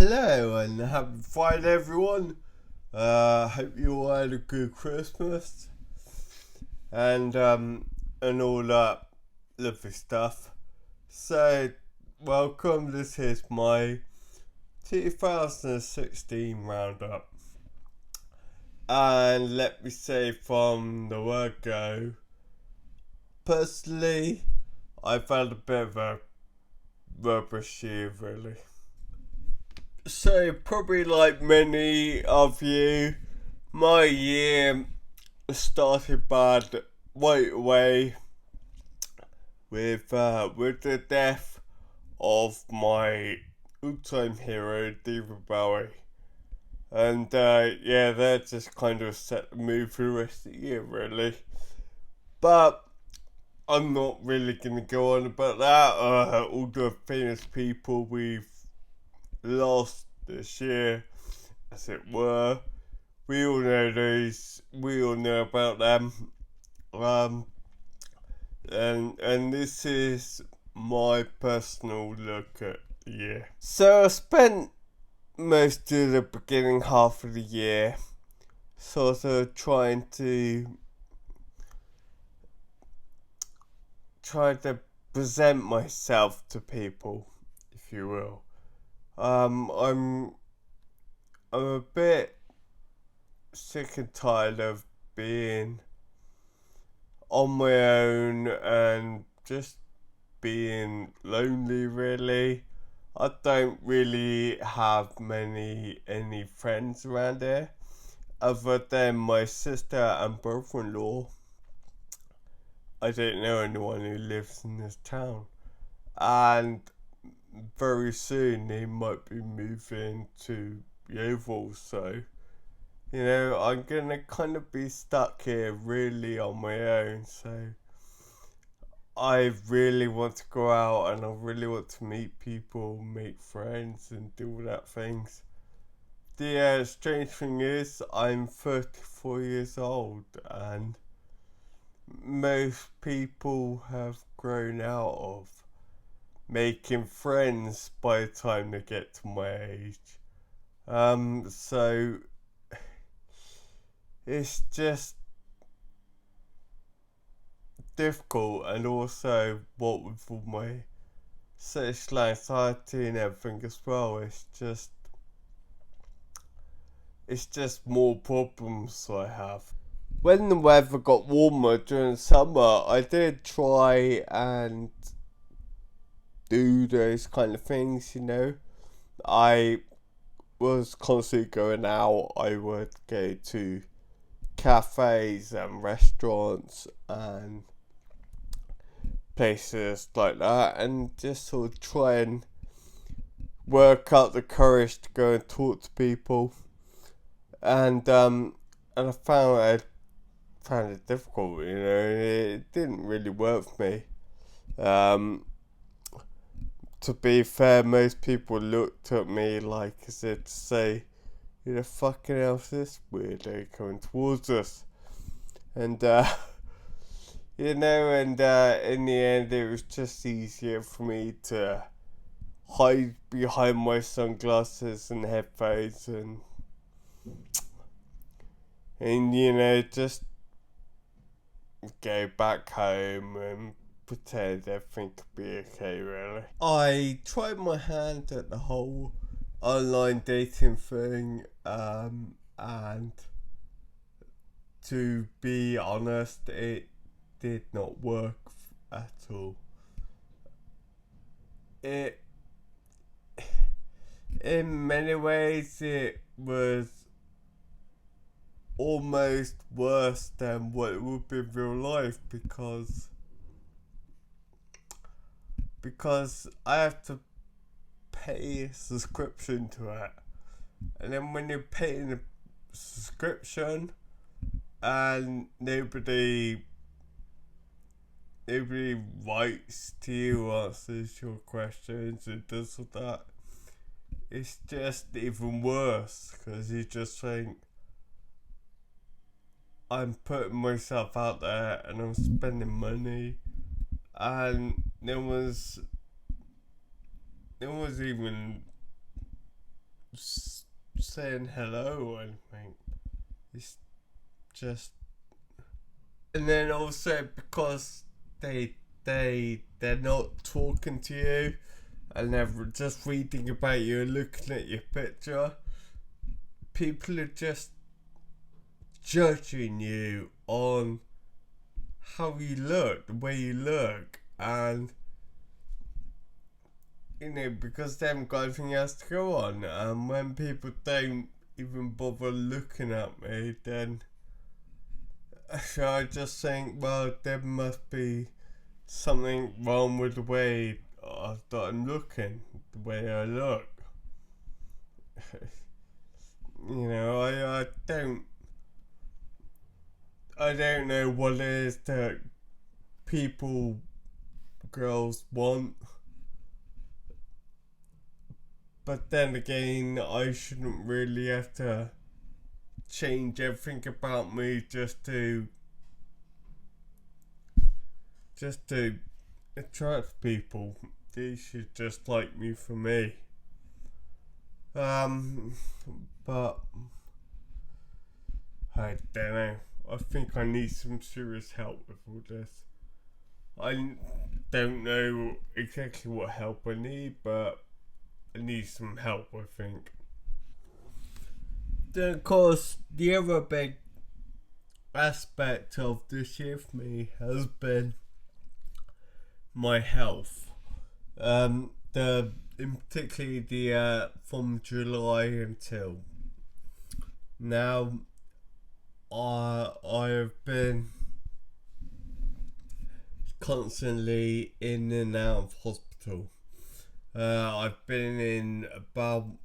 Hello and happy Friday, everyone. Hope you all had a good Christmas and all that lovely stuff. So, welcome. This is my 2016 roundup, and let me say from the word go, personally, I felt a bit of a rubbish year, really. So, probably like many of you, my year started bad right away with the death of my all-time hero, David Bowie. And that just kind of set the mood for the rest of the year, really. But I'm not really going to go on about that. All the famous people we've lost this year, as it were. We all know those. We all know about them. And this is my personal look at the year. So I spent most of the beginning half of the year sort of trying to present myself to people, if you will. I'm a bit sick and tired of being on my own and just being lonely, really. I don't really have any friends around here other than my sister and brother-in-law. I don't know anyone who lives in this town, and very soon they might be moving to Yeovil, so I'm gonna kind of be stuck here really on my own. So I really want to go out and I really want to meet people, make friends, and do all that things. The strange thing is, I'm 34 years old, and most people have grown out of making friends by the time they get to my age. So it's just difficult, and also what with all my social anxiety and everything as well, it's just more problems I have. When the weather got warmer during summer, I did try and do those kind of things, I was constantly going out. I would go to cafes and restaurants and places like that, and just sort of try and work up the courage to go and talk to people. And I found it difficult. It didn't really work for me. To be fair, most people looked at me like as if to say, "Who the fucking hell's this weirdo coming towards us?" And in the end, it was just easier for me to hide behind my sunglasses and headphones and just go back home and pretend everything could be okay, really. I tried my hand at the whole online dating thing, and to be honest, it did not work at all. It, in many ways, it was almost worse than what it would be in real life, because I have to pay a subscription to it, and then when you're paying a subscription and nobody writes to you, answers your questions, and does all that, it's just even worse, because you just think, I'm putting myself out there and I'm spending money, and no one's even saying hello or anything. It's just, and then also because they're not talking to you and they're just reading about you and looking at your picture. People are just judging you on how you look, the way you look, and because they haven't got anything else to go on. And when people don't even bother looking at me, then I just think, well, there must be something wrong with the way that I'm looking, the way I look. I don't know what it is that girls want. But then again, I shouldn't really have to change everything about me just to attract people. They should just like me for me. But I don't know. I think I need some serious help with all this. I don't know exactly what help I need, but I need some help, I think. Then, of course, the other big aspect of this year for me has been my health. Particularly from July until now, I have been constantly in and out of hospital. I've been in about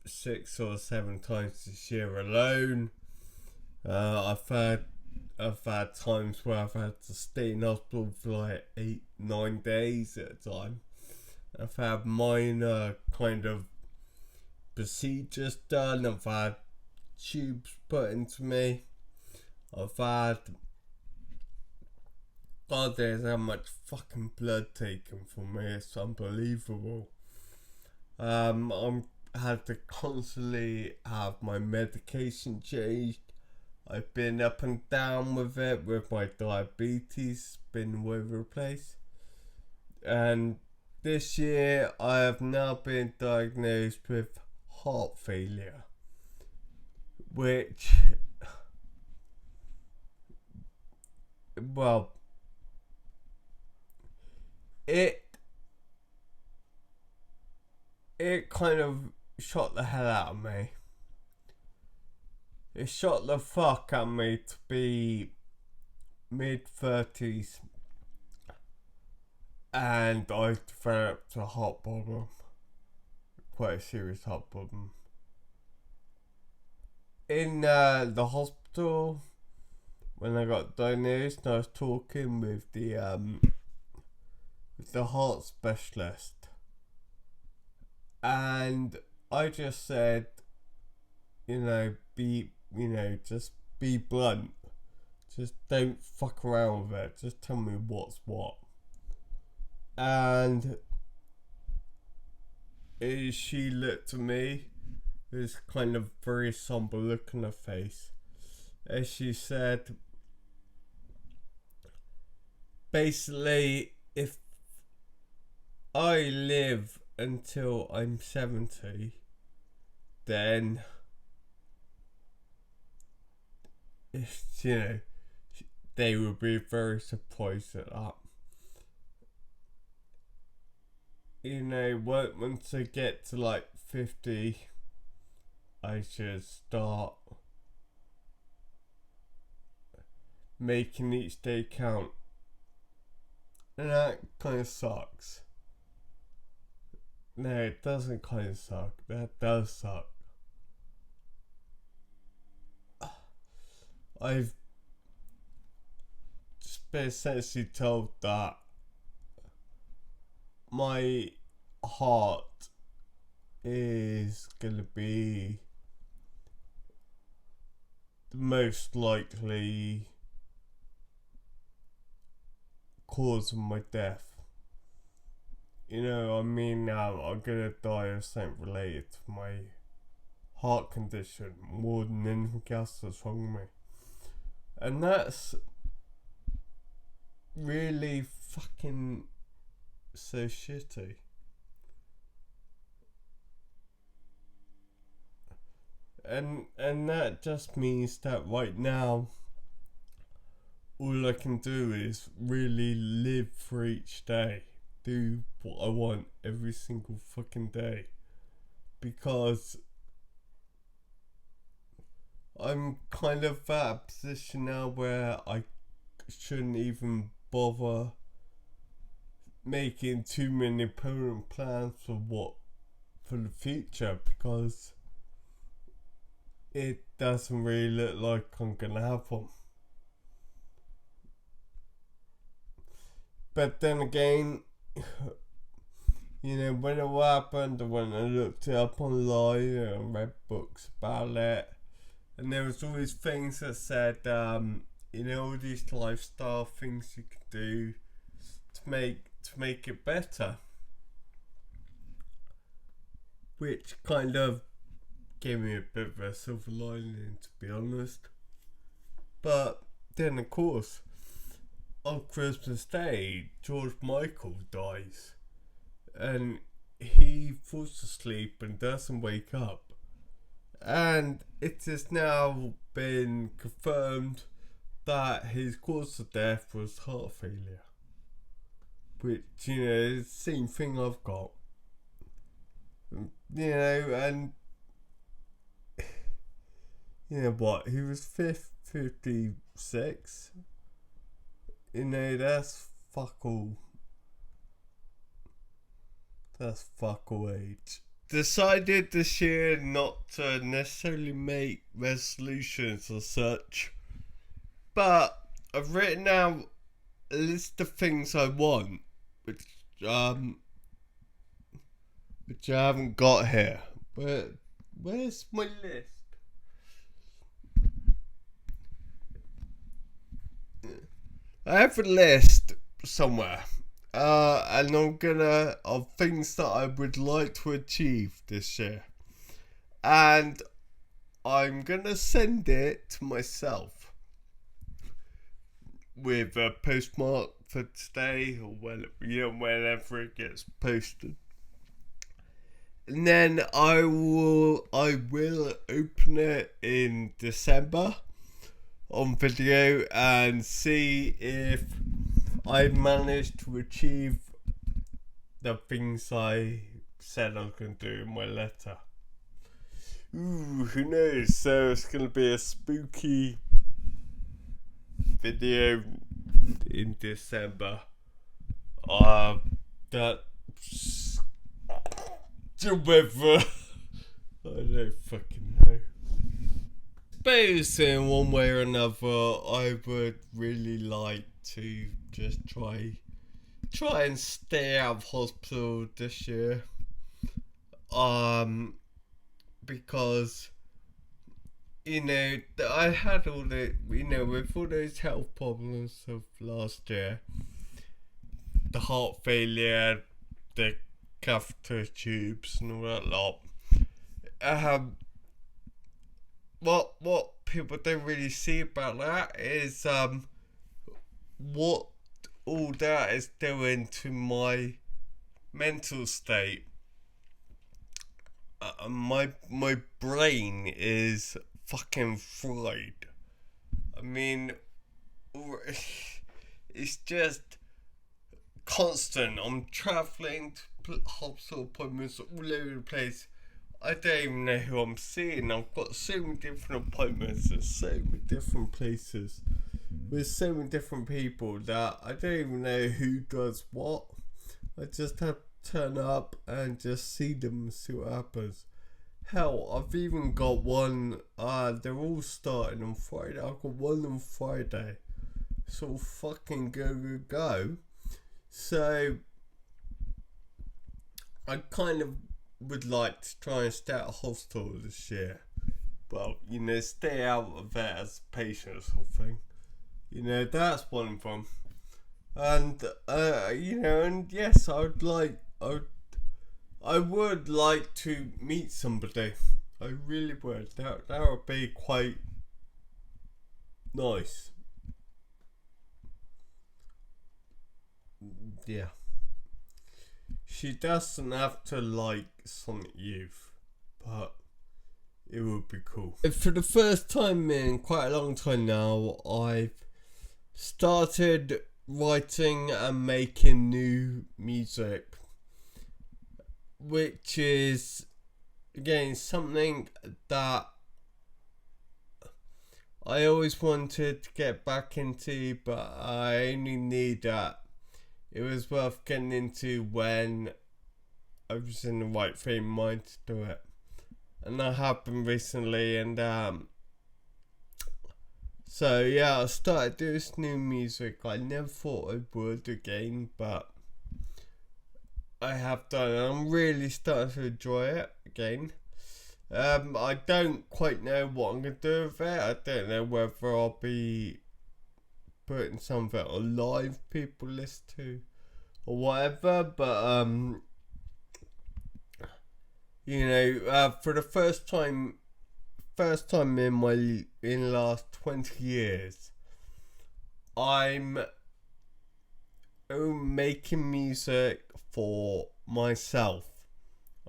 6 or 7 times this year alone. I've had times where I've had to stay in hospital for like 8-9 days at a time. I've had minor kind of procedures done. I've had tubes put into me. I've had God knows how much fucking blood taken from me. It's unbelievable. I'm had to constantly have my medication changed. I've been up and down with it, with my diabetes, been all over the place. And this year I have now been diagnosed with heart failure, which, well, it kind of shot the hell out of me. It shot the fuck out of me to be mid-30s and I developed a heart problem. Quite a serious heart problem. In the hospital, when I got diagnosed, I was talking with the heart specialist. And I just said, just be blunt. Just don't fuck around with it. Just tell me what's what. And she looked at me with this kind of very somber look on her face. And she said, basically, if I live until I'm 70, then they will be very surprised at that. Once I get to like 50, I should start making each day count. And that kind of sucks. No, it doesn't kind of suck. That does suck. I've just been essentially told that my heart is gonna be the most likely cause of my death. I'm gonna die of something related to my heart condition more than anything else that's wrong with me. And that's really fucking so shitty. And that just means that right now all I can do is really live for each day. Do what I want every single fucking day. Because I'm kind of at a position now where I shouldn't even bother making too many permanent plans for the future, because it doesn't really look like I'm gonna have one. But then again, when it happened, when I looked it up online and read books about it, and there was all these things that said, all these lifestyle things you could do to make it better, which kind of gave me a bit of a silver lining, to be honest. But then, of course, on Christmas Day, George Michael dies, and he falls asleep and doesn't wake up. And it has now been confirmed that his cause of death was heart failure. Which, is the same thing I've got. And what? He was 56. That's fuck all. That's fuck all age. Decided this year not to necessarily make resolutions or such, but I've written out a list of things I want, which I haven't got here. But where's my list? I have a list somewhere. And I'm gonna, of things that I would like to achieve this year. And I'm gonna send it to myself with a postmark for today, or whenever it gets posted. And then I will open it in December on video and see if I managed to achieve the things I said I was going to do in my letter. Ooh, who knows? So it's going to be a spooky video in December. That's whether I don't fucking know. Suppose in one way or another, I would really like to just try and stay out of hospital this year, because I had all the with all those health problems of last year, the heart failure, the catheter tubes and all that lot. What people don't really see about that is what all that is doing to my mental state. My brain is fucking fried. I mean, it's just constant. I'm travelling to hospital appointments all over the place. I don't even know who I'm seeing. I've got so many different appointments at so many different places with so many different people that I don't even know who does what. I just have to turn up and just see them and see what happens. Hell, I've even got one, they're all starting on Friday. I've got one on Friday. So fucking go. So I kind of would like to try and stay out of hospital this year. Well, stay out of it as a patient sort of thing. That's one of them. And and yes, I I would like to meet somebody. I really would. That would be quite nice. Yeah. She doesn't have to like Sonic Youth, but it would be cool. For the first time in quite a long time now, I've started writing and making new music, which is again something that I always wanted to get back into, but I only knew that it was worth getting into when I was in the right frame of mind to do it. And that happened recently, and so yeah, I started doing this new music. I never thought I would again, but I have done, and I'm really starting to enjoy it again. I don't quite know what I'm going to do with it. I don't know whether I'll be putting something on live people listen to or whatever, but you know, for the first time in the last 20 years, I'm making music for myself.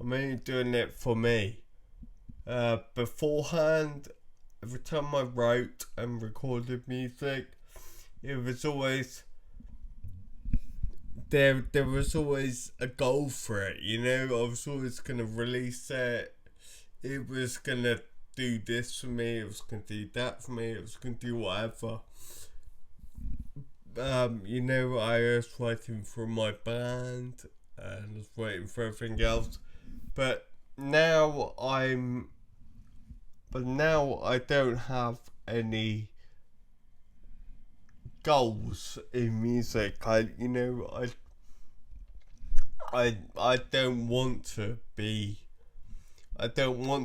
I'm only doing it for me. Beforehand, every time I wrote and recorded music, it was always there was always a goal for it, you know. I was always gonna release it. It was gonna do this for me, it was gonna do that for me, it was gonna do whatever. You know, I was writing for my band and I was waiting for everything else. But now I don't have any goals in music. I don't want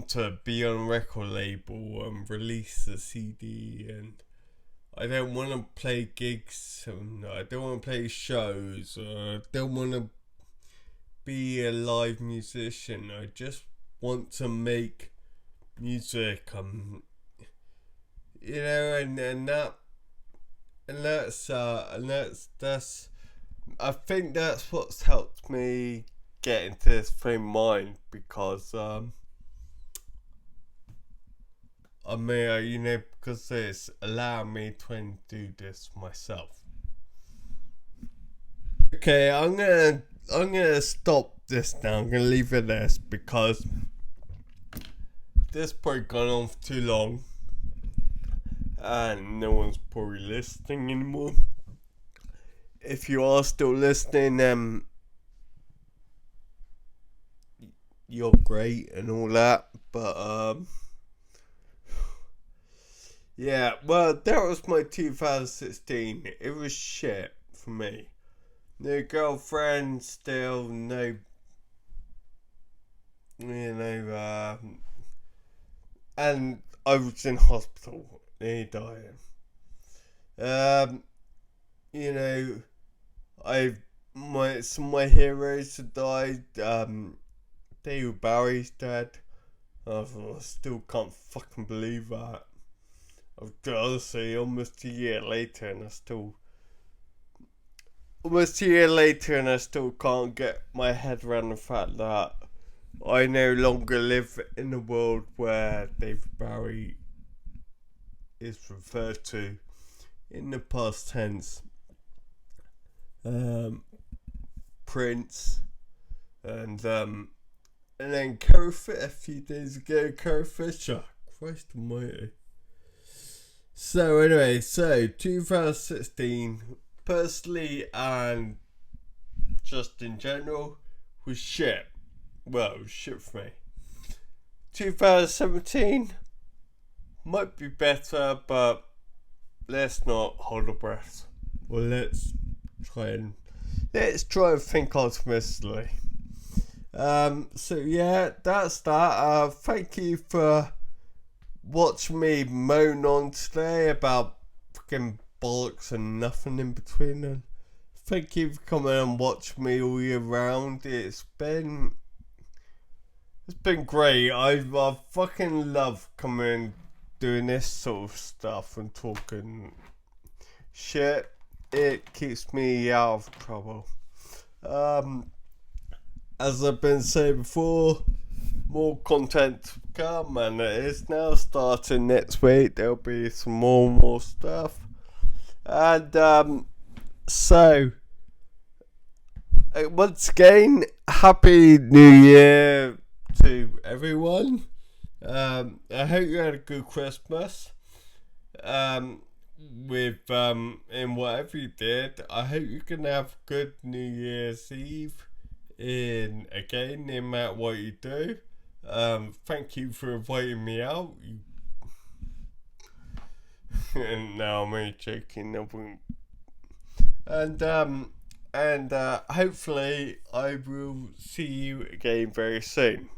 to be on a record label and release a CD, and I don't want to play gigs, and I don't want to play shows, or I don't want to be a live musician. I just want to make music, you know, and that's I think that's what's helped me get into this frame of mind, because you know, because it's allowed me to do this myself. Okay, I'm gonna stop this now. I'm gonna leave it there because this probably gone on for too long and no one's probably listening anymore. If you are still listening, you're great and all that, but yeah, well, that was my 2016. It was shit for me. No girlfriend, still no, you know, and I was in hospital, nearly dying. You know, some of my heroes have died. David Bowie's dead. I still can't fucking believe that. Honestly, almost a year later, and I still can't get my head around the fact that I no longer live in a world where David Bowie is referred to in the past tense. Prince, and then Carrie Fisher, a few days ago, Carrie Fisher. Christ almighty. So anyway, 2016, personally and just in general, was shit. Well, it was shit for me. 2017 might be better, but let's not hold our breath. Well, let's try and think optimistically. So yeah, that's that. Thank you for watching me moan on today about fucking bollocks and nothing in between. And thank you for coming and watching me all year round. It's been great. I fucking love coming doing this sort of stuff and talking shit. It keeps me out of trouble. As I've been saying before, more content to come, and it is now starting next week. There'll be some more stuff, and so once again, happy New Year to everyone. I hope you had a good Christmas. With in whatever you did, I hope you can have good New Year's Eve. No matter what you do. Thank you for inviting me out. No, I'm only joking. I won't. And hopefully I will see you again very soon.